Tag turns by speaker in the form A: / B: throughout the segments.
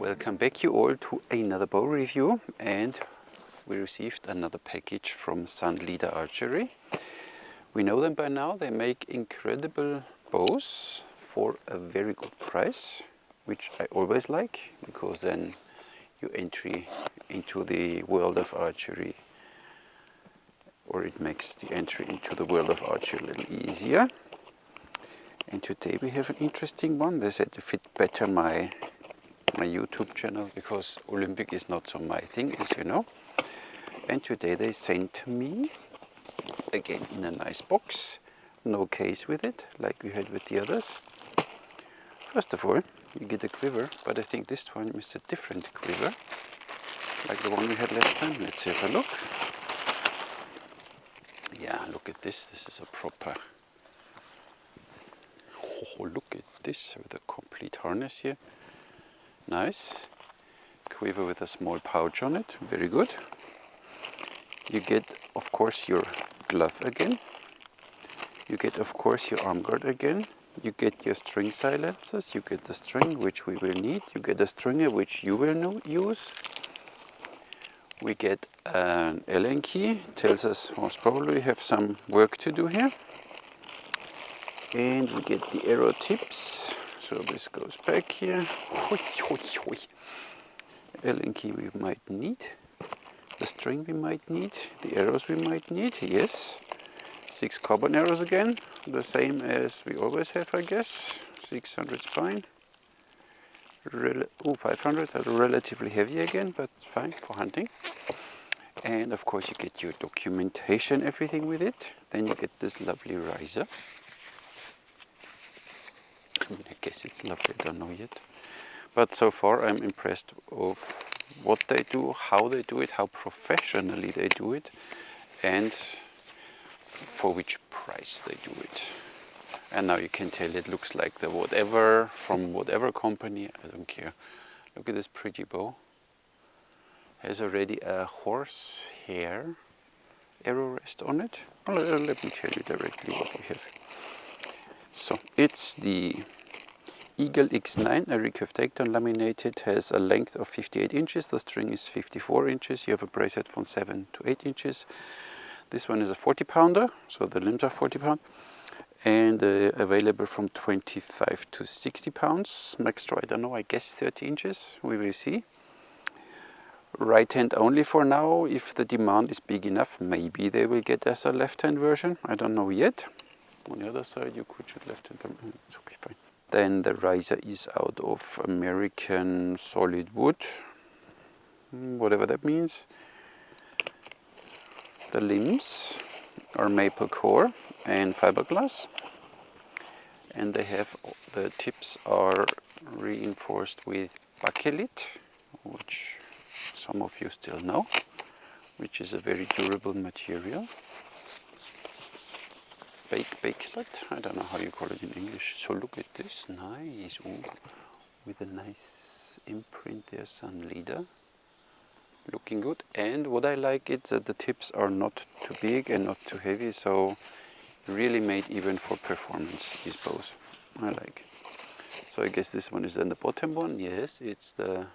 A: Welcome back you all to another bow review, and we received another package from Sanlida Archery. We know them by now. They make incredible bows for a very good price, which I always like, because then you entry into the world of archery, or it makes the entry into the world of archery a little easier. And today we have an interesting one. They said to fit better my YouTube channel, because Olympic is not so my thing, as you know. And today they sent me, again in a nice box, no case with it, like we had with the others. First of all, you get a quiver, but I think this one is a different quiver, like the one we had last time. Let's have a look. Yeah, look at this. This is a proper... Oh, look at this, with a complete harness here. Nice. Quiver with a small pouch on it. Very good. You get, of course, your glove again. You get, of course, your arm guard again. You get your string silencers. You get the string, which we will need. You get a stringer, which you will use. We get an Allen key. Tells us most probably we have some work to do here. And we get the arrow tips. So this goes back here. Allen key we might need. The string we might need. The arrows we might need. Yes. 6 carbon arrows again. The same as we always have, I guess. 600 spine. 500 are relatively heavy again, but it's fine for hunting. And of course you get your documentation, everything with it. Then you get this lovely riser. I guess it's lovely, I don't know yet. But so far I'm impressed of what they do, how they do it, how professionally they do it, and for which price they do it. And now you can tell it looks like the whatever, from whatever company, I don't care. Look at this pretty bow. Has already a horsehair arrow rest on it. Well, let me tell you directly what we have. So it's the Eagle X9, a Recurve Takedown laminated, has a length of 58 inches, the string is 54 inches, you have a bracelet from 7 to 8 inches. This one is a 40 pounder, so the limbs are 40 pound, and available from 25 to 60 pounds. Max draw, I don't know, I guess 30 inches, we will see. Right hand only for now. If the demand is big enough, maybe they will get us a left hand version, I don't know yet. On the other side you could shoot left hand, it's okay, fine. Then the riser is out of American solid wood, whatever that means. The limbs are maple core and fiberglass, and they have, the tips are reinforced with bakelite, which some of you still know, which is a very durable material. Bakelite, I don't know how you call it in English. So look at this, nice. Ooh, with a nice imprint there, Sanlida. Looking good. And what I like is that the tips are not too big and not too heavy, so really made even for performance, these bows. I like. So I guess this one is then the bottom one. Yes, it's the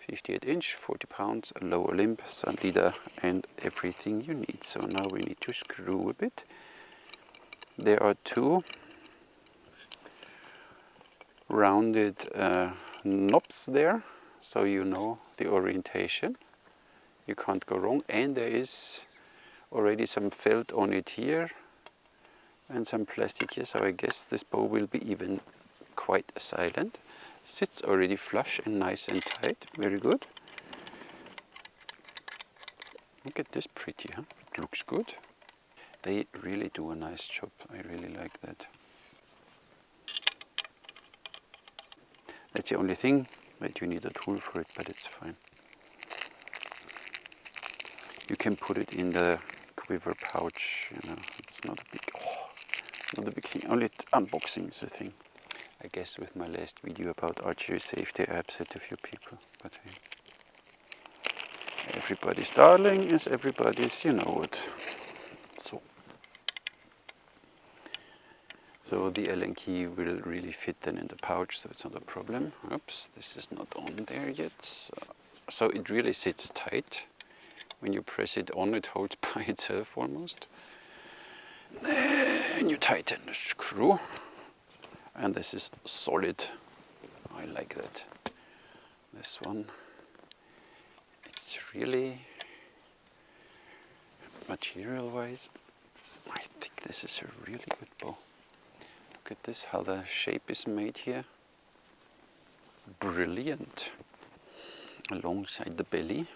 A: 58 inch, 40 pounds, a lower limb, Sanlida, and everything you need. So now we need to screw a bit. There are 2 rounded knobs there, so you know the orientation. You can't go wrong. And there is already some felt on it here and some plastic here, so I guess this bow will be even quite silent. Sits already flush and nice and tight. Very good. Look at this, pretty, huh? It looks good. They really do a nice job. I really like that. That's the only thing, that you need a tool for it, but it's fine. You can put it in the quiver pouch, you know, it's not a big thing. Only unboxing is the thing. I guess with my last video about archery safety I upset a few people, but hey. Everybody's darling is everybody's, you know what. So the Allen key will really fit then in the pouch, so it's not a problem. Oops, this is not on there yet. So it really sits tight. When you press it on, it holds by itself almost. Then you tighten the screw, and this is solid. I like that. This one, it's really, material-wise, I think this is a really good bow. Look at this, how the shape is made here. Brilliant. Alongside the belly,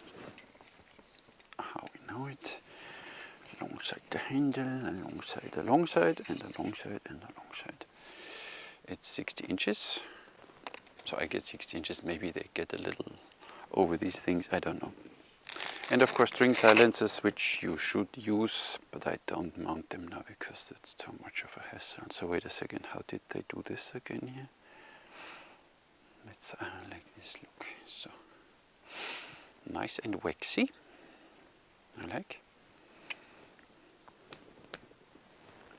A: how we know it. Alongside the handle, alongside, and alongside, and alongside. It's 60 inches. So I get 60 inches, maybe they get a little over these things, I don't know. And of course string silencers, which you should use, but I don't mount them now because it's too much of a hassle. So wait a second, how did they do this again here? Let's like this look. So nice and waxy, I like.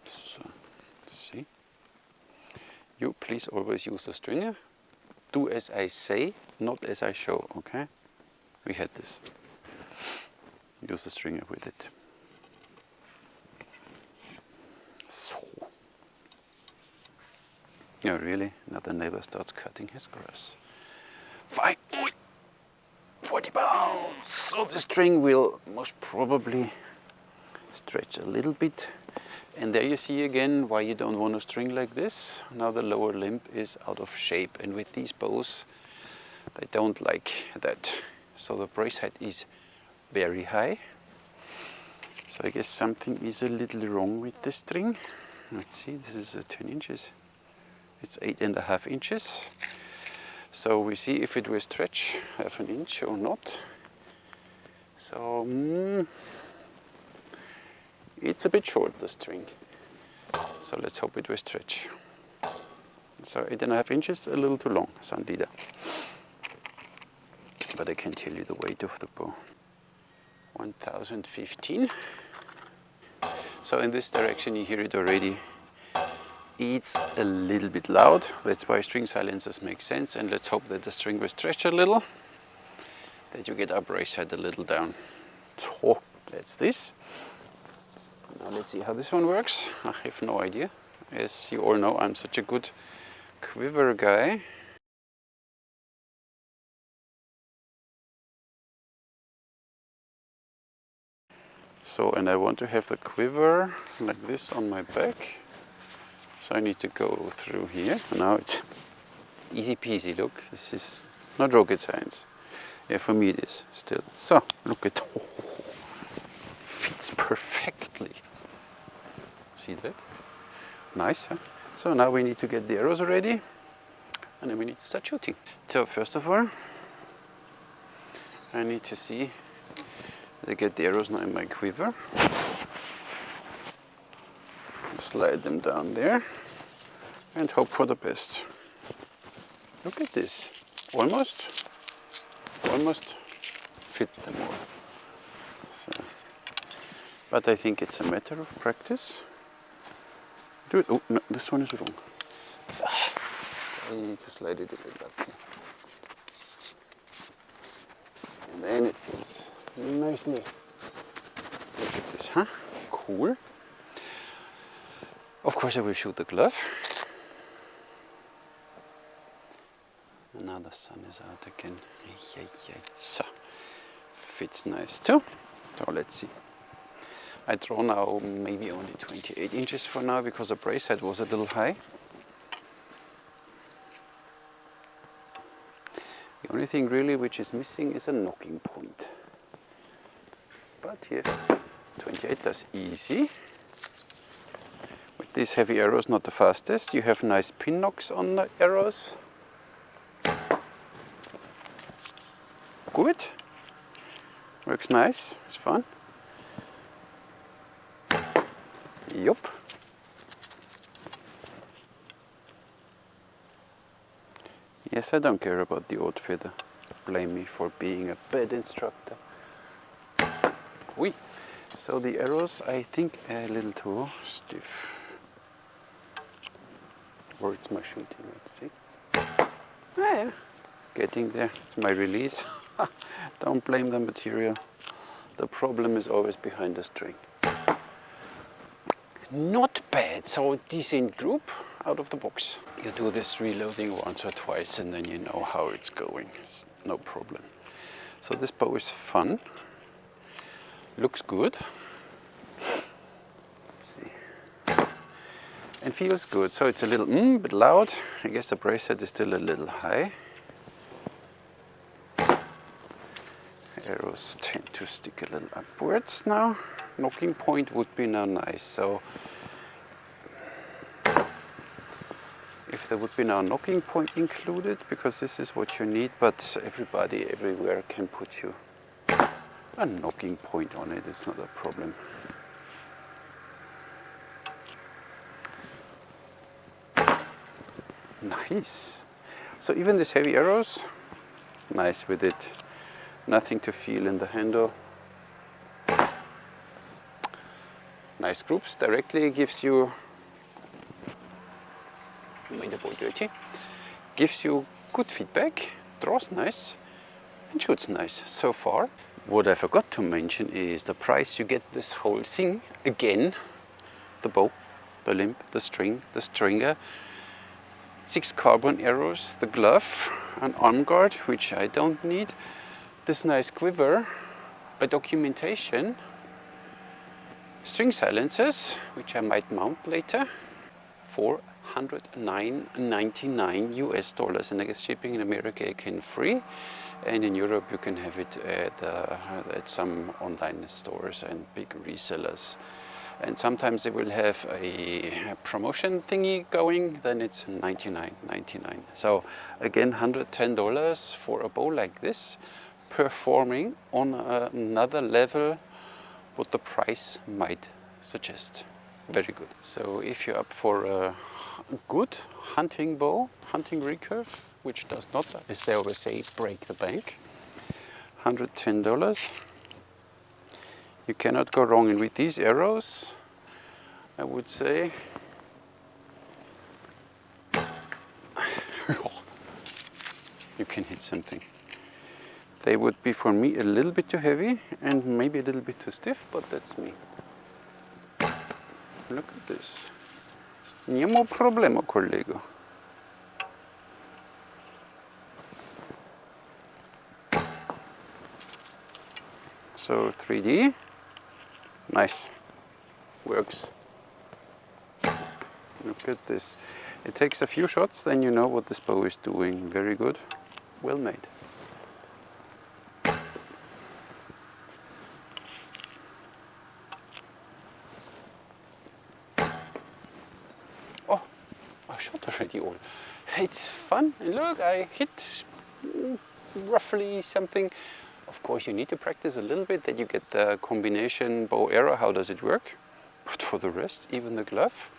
A: So see, you please always use a stringer. Do as I say, not as I show, okay? We had this. Use the stringer with it. So. Yeah, really? Now the neighbor starts cutting his grass. Fine. 40 pounds. So the string will most probably stretch a little bit. And there you see again why you don't want a string like this. Now the lower limb is out of shape. And with these bows, they don't like that. So the brace height is very high. So I guess something is a little wrong with the string. Let's see, this is 10 inches. It's 8.5 inches. So we see if it will stretch half an inch or not. So it's a bit short, the string. So let's hope it will stretch. So 8.5 inches, a little too long, Sanlida. But I can tell you the weight of the bow. 1015. So in this direction you hear it already. It's a little bit loud. That's why string silencers make sense. And let's hope that the string will stretch a little, that you get our brace head a little down. So that's this. Now let's see how this one works. I have no idea. As you all know, I'm such a good quiver guy. So, and I want to have the quiver like this on my back. So I need to go through here. Now it's easy peasy, look. This is not rocket science. Yeah, for me it is still. So, look at, oh, fits perfectly. See that? Nice, huh? So now we need to get the arrows ready. And then we need to start shooting. So first of all, I need to see I get the arrows now in my quiver. Slide them down there and hope for the best. Look at this. Almost fit them all. So, but I think it's a matter of practice. Do it. Oh, no, this one is wrong. I need to slide it a bit up here. And then it is nicely. Look at this, huh? Cool. Of course I will shoot the glove. And now the sun is out again. So, fits nice too. So let's see. I draw now maybe only 28 inches for now because the brace head was a little high. The only thing really which is missing is a knocking point. But here, 28, that's easy. With these heavy arrows, not the fastest. You have nice pin knocks on the arrows. Good. Works nice, it's fun. Yup. Yes, I don't care about the odd feather. Blame me for being a bad instructor. Oui. So the arrows, I think, are a little too stiff. Or it's my shooting, let's see. Yeah, getting there. It's my release. Don't blame the material. The problem is always behind the string. Not bad, so decent group out of the box. You do this reloading once or twice and then you know how it's going. It's no problem. So this bow is fun. Looks good. Let's see. And feels good. So it's a little bit loud. I guess the brace head is still a little high. Arrows tend to stick a little upwards now. Knocking point would be now nice. So if there would be now a knocking point included, because this is what you need, but everybody everywhere can put you a knocking point on it. It's not a problem. Nice. So even these heavy arrows, nice with it. Nothing to feel in the handle. Nice groups. Directly gives you, made the bow dirty, gives you good feedback, draws nice and shoots nice so far. What I forgot to mention is the price. You get this whole thing again, the bow, the limb, the string, the stringer, 6 carbon arrows, the glove, an arm guard, which I don't need, this nice quiver, a documentation, string silencers, which I might mount later, for $109.99 US, and I guess shipping in America again free, and in Europe you can have it at some online stores and big resellers. And sometimes they will have a promotion thingy going, then it's $99.99. So again, $110 for a bow like this, performing on another level what the price might suggest. Very good. So if you're up for a good hunting bow, hunting recurve, which does not, as they always say, break the bank, $110. You cannot go wrong. And with these arrows, I would say, you can hit something. They would be for me a little bit too heavy and maybe a little bit too stiff, but that's me. Look at this. Niemo problemo, collego. So 3D, nice, works. Look at this. It takes a few shots, then you know what this bow is doing. Very good, well made. Oh, I shot already all. It's fun, and look, I hit roughly something. Of course, you need to practice a little bit that you get the combination bow arrow, how does it work? But for the rest, even the glove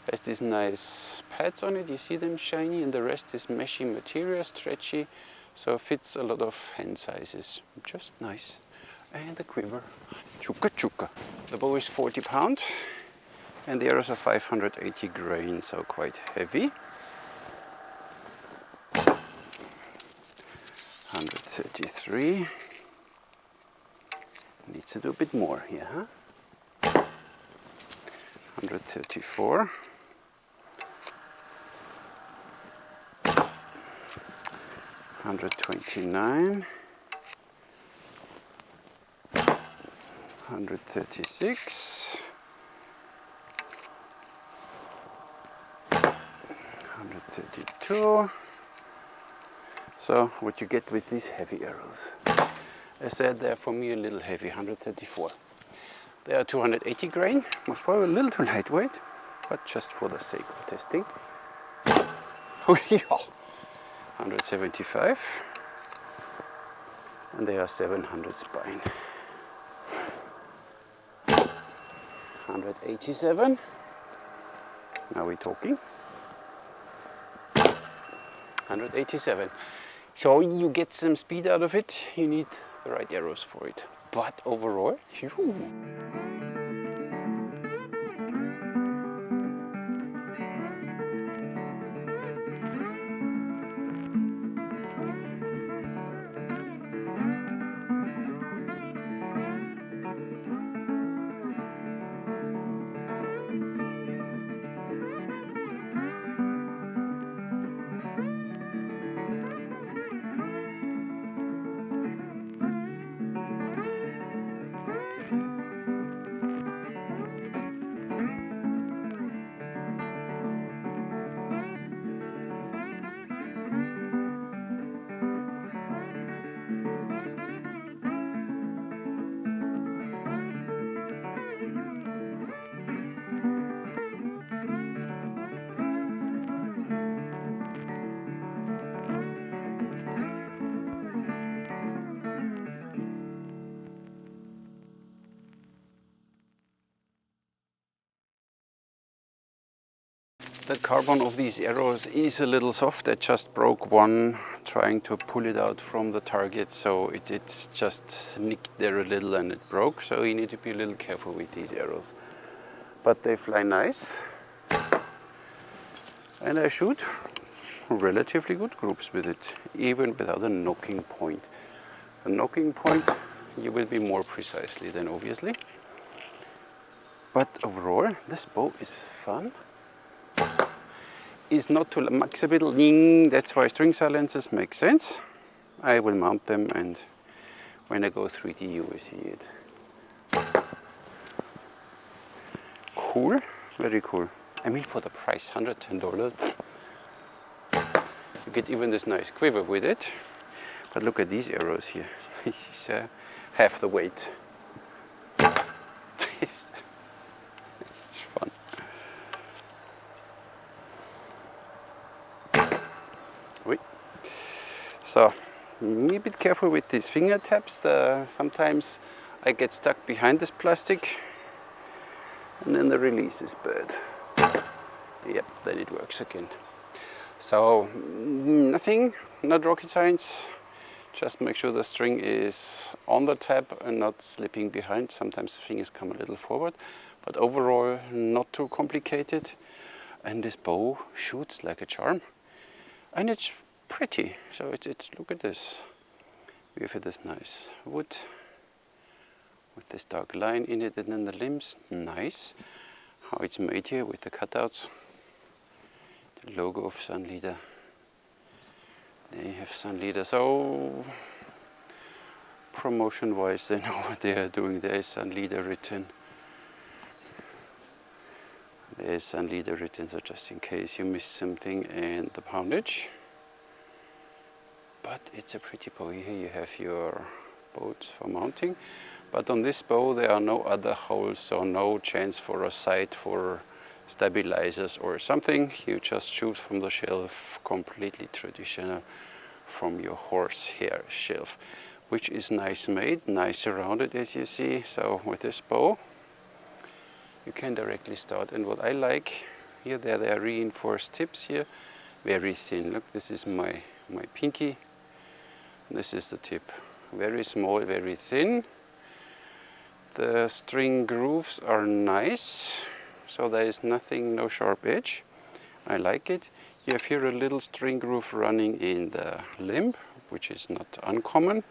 A: has these nice pads on it, you see them shiny, and the rest is meshy material, stretchy, so it fits a lot of hand sizes. Just nice. And the quiver, chuka chuka. The bow is 40 pounds, and the arrows are 580 grain, so quite heavy. 133. Needs to do a bit more here, huh? 134. 129. 136. 132. So what you get with these heavy arrows. I said they're for me a little heavy, 134. They are 280 grain, most probably a little too lightweight, but just for the sake of testing. 175. And they are 700 spine. 187. Now we're talking. 187. So you get some speed out of it, you need the right arrows for it. But overall, phew. The carbon of these arrows is a little soft. I just broke one trying to pull it out from the target, so it's just nicked there a little and it broke, so you need to be a little careful with these arrows. But they fly nice, and I shoot relatively good groups with it, even without a knocking point. A knocking point you will be more precisely then, obviously. But overall, this bow is fun. Is not too much, a bit ding. That's why string silencers make sense. I will mount them, and when I go 3D you will see it. Cool, very cool. I mean, for the price, $110, you get even this nice quiver with it. But look at these arrows here. This is half the weight. It's fun. Wait. So, be a bit careful with these finger taps. Sometimes I get stuck behind this plastic, and then the release is bad. Yep, then it works again. So, nothing, not rocket science. Just make sure the string is on the tab and not slipping behind. Sometimes the fingers come a little forward, but overall not too complicated. And this bow shoots like a charm, and it's pretty. So it's look at this. We have this nice wood with this dark line in it, and then the limbs, nice. How it's made here with the cutouts. The logo of Sanlida. They have Sanlida. So promotion wise, they know what they are doing. There is Sanlida written. There is Sanlida written, so just in case you missed something, and the poundage. But it's a pretty bow. Here you have your bolts for mounting. But on this bow there are no other holes, so no chance for a sight for stabilizers or something. You just shoot from the shelf, completely traditional, from your horsehair shelf, which is nice made, nice rounded as you see. So with this bow you can directly start, and what I like here, there are reinforced tips here, very thin. Look, this is my pinky, this is the tip, very small, very thin. The string grooves are nice, so there is nothing, no sharp edge. I like it. You have here a little string groove running in the limb, which is not uncommon.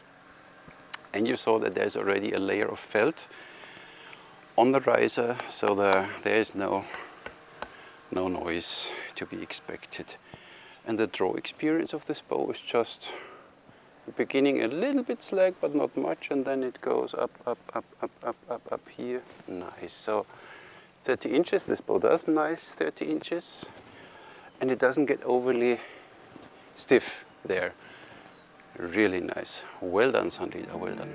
A: And you saw that there's already a layer of felt on the riser, so there is no noise to be expected. And the draw experience of this bow is just beginning a little bit slack, but not much, and then it goes up here. Nice. So 30 inches, this bow does nice 30 inches, and it doesn't get overly stiff there. Really nice. Well done, Sanlida, well done.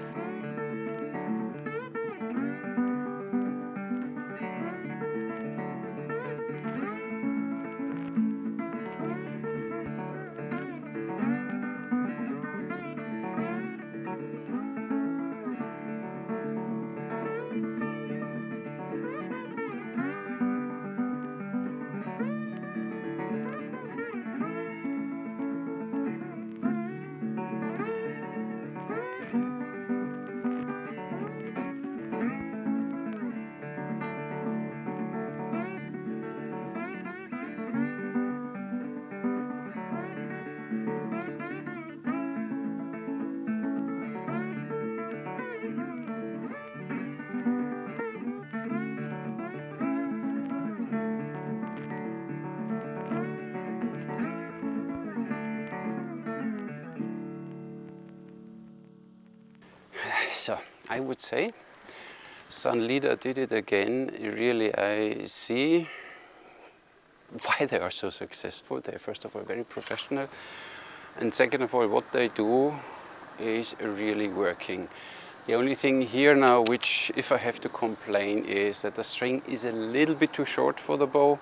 A: So I would say Sanlida did it again. Really, I see why they are so successful. They're first of all very professional, and second of all, what they do is really working. The only thing here now, which if I have to complain, is that the string is a little bit too short for the bow.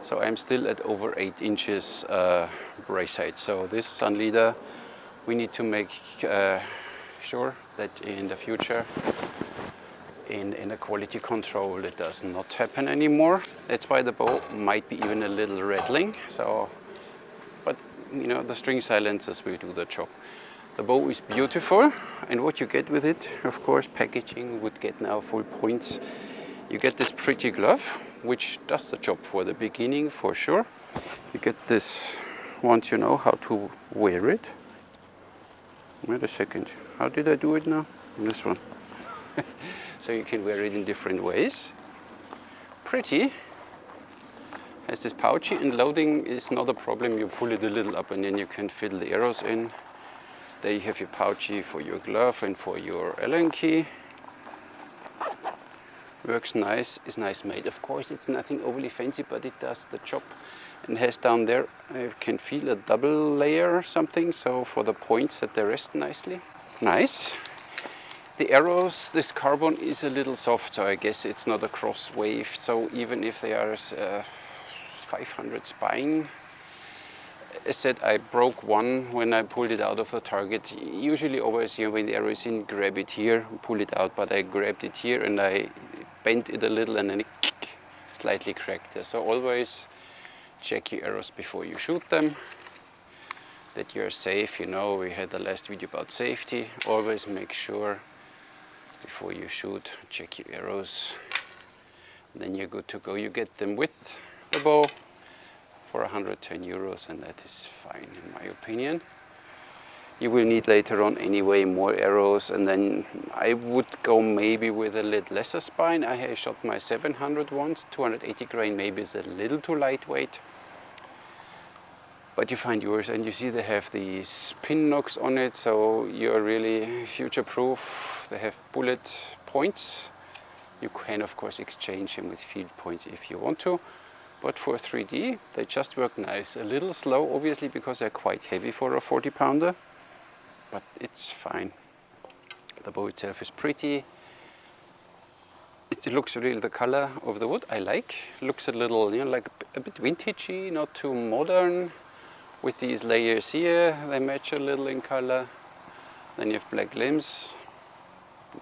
A: So I'm still at over 8 inches brace height. So this Sanlida, we need to make sure that in the future in a quality control. It does not happen anymore. That's why the bow might be even a little rattling. So, but you know, the string silencers will do the job. The bow is beautiful, and what you get with it, of course, packaging would get now full points. You get this pretty glove, which does the job for the beginning for sure. You get this once you know how to wear it. Wait a second, how did I do it now? This one. So you can wear it in different ways. Pretty. Has this pouchy, and loading is not a problem. You pull it a little up and then you can fill the arrows in. There you have your pouchy for your glove and for your Allen key. Works nice, is nice made. Of course it's nothing overly fancy, but it does the job. And has down there, I can feel a double layer or something, so for the points that they rest nicely. Nice. The arrows, this carbon is a little soft, so I guess it's not a cross wave. So even if they are 500 spine, as said, I broke one when I pulled it out of the target. Usually always, you know, when the arrow is in, grab it here, pull it out, but I grabbed it here and I bent it a little and then it slightly cracked. So always check your arrows before you shoot them, that you're safe. You know, we had the last video about safety. Always make sure before you shoot, check your arrows. Then you're good to go. You get them with the bow for 110 euros, and that is fine in my opinion. You will need later on anyway more arrows, and then I would go maybe with a little lesser spine. I shot my 700 once, 280 grain maybe is a little too lightweight. But you find yours, and you see they have these pin knocks on it, so you're really future-proof. They have bullet points. You can of course exchange them with field points if you want to. But for 3D, they just work nice. A little slow, obviously, because they're quite heavy for a 40-pounder, but it's fine. The bow itself is pretty. It looks really the color of the wood I like. Looks a little, you know, like a bit vintagey, not too modern. With these layers here, they match a little in color. Then you have black limbs.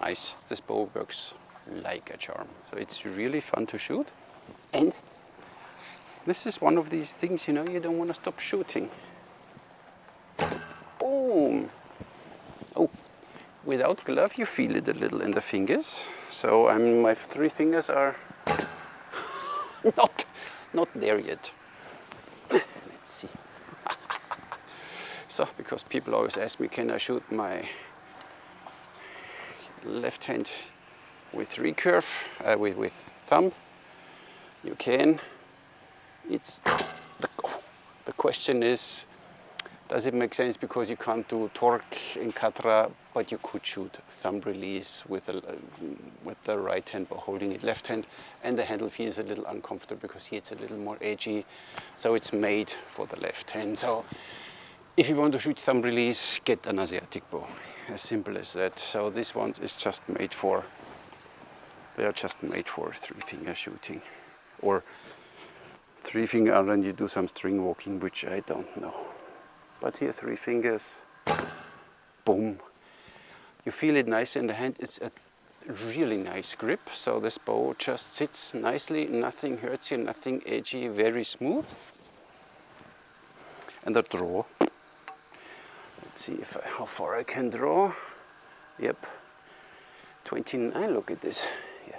A: Nice. This bow works like a charm. So it's really fun to shoot. And this is one of these things, you know, you don't want to stop shooting. Boom! Oh, without glove you feel it a little in the fingers. So my 3 fingers are not there yet. Let's see. So, because people always ask me, can I shoot my left hand with recurve, with thumb? You can. It's the question is, does it make sense because you can't do torque in Katra, but you could shoot thumb release with the right hand by holding it left hand, and the handle feels a little uncomfortable because here it's a little more edgy, so it's made for the left hand. So if you want to shoot thumb release, get an Asiatic bow, as simple as that. So this one is just made for, they are just made for 3-finger shooting, or 3-finger, and then you do some string walking, which I don't know. But here 3 fingers, boom. You feel it nice in the hand. It's a really nice grip. So this bow just sits nicely, nothing hurts you, nothing edgy, very smooth. And the draw. Let's see how far I can draw. Yep, 29, look at this. Yeah.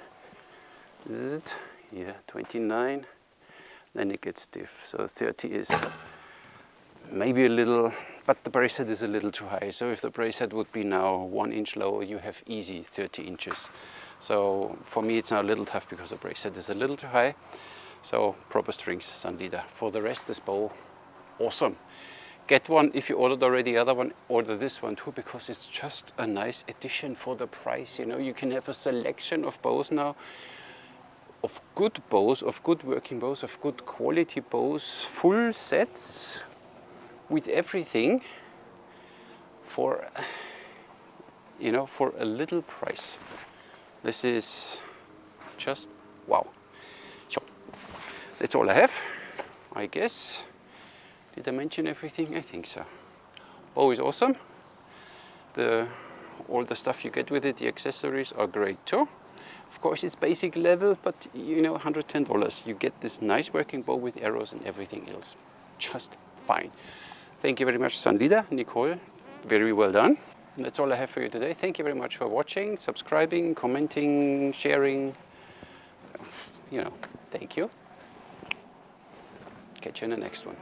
A: Zzzt. Yeah, 29. Then it gets stiff. So 30 is maybe a little, but the brace head is a little too high. So if the brace head would be now 1 inch lower, you have easy 30 inches. So for me it's now a little tough because the brace head is a little too high. So proper strings, Sanlida. For the rest, this bow, awesome. Get one. If you ordered already the other one, order this one too, because it's just a nice addition for the price. You know, you can have a selection of bows now, of good bows, of good working bows, of good quality bows, full sets with everything for, you know, for a little price. This is just wow. So that's all I have, I guess. Did I mention everything? I think so. Bow is awesome. All the stuff you get with it, the accessories are great too. Of course, it's basic level, but you know, $110. You get this nice working bow with arrows and everything else. Just fine. Thank you very much, Sanlida, Nicole. Very well done. And that's all I have for you today. Thank you very much for watching, subscribing, commenting, sharing. You know, thank you. Catch you in the next one.